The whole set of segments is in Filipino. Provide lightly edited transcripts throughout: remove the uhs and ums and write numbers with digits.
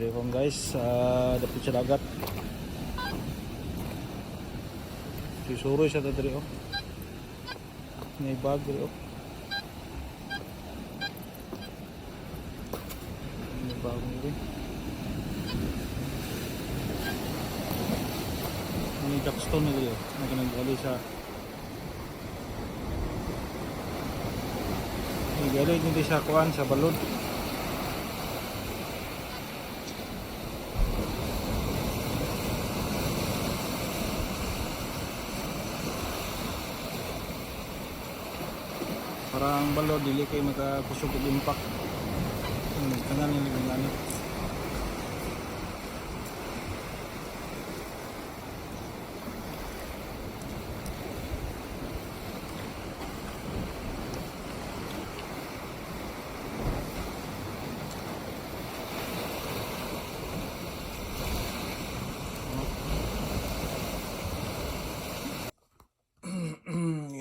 Diri ko guys, dapit sa dagat. Susuroy siya ta diri oh. May bag diri oh. May bag diri. May jackstone na diri oh. Naganagali sa Naganagali hindi sa kuan sa balod. Parang balo dili kay makakusog og impact. Tanan ni ngani.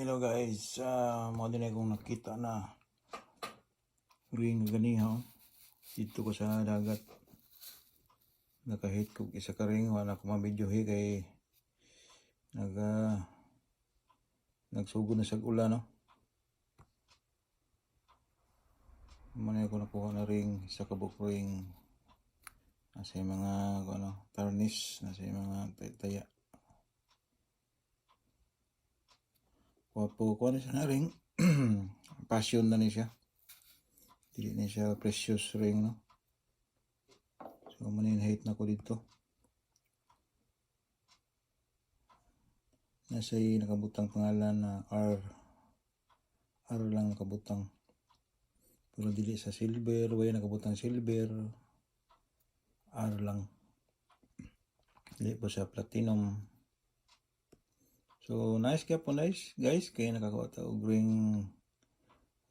Hello guys, mo din akong nakita na ring ganihaw dito ko sa dagat. Nakahit ko isa ka ring wala ko mabidyohi kay nagsugod na sa ulan no. Manay ko nakuha na ring isa ka buk ring nasa mga tarnish nasa mga taya. Kuha na siya na ring passion na ni siya. Dili na siya precious ring no. So maninhate na ko dito. Nasa nakabutang pangalan na R lang nakabutang. Pero dili sa silver, way nakabutang silver. R lang. Dili po sa platinum. So nice kaya po nice guys kaya nakakuha ta og ring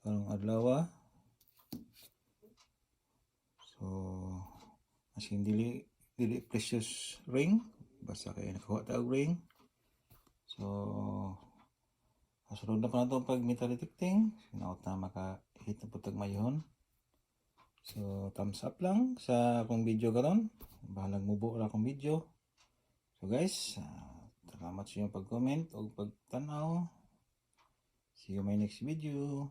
karong adlaw. So masin dili precious ring basta kaya nakakuha ta og ring. So kasunod na pa nato pag metal detecting sinaot na maka-hit na putag mayhon. So thumbs up lang sa akong video karon. Bahalag mubo ra akong video. So guys, salamat sa inyong pag-comment o pagtanaw. See you in my next video.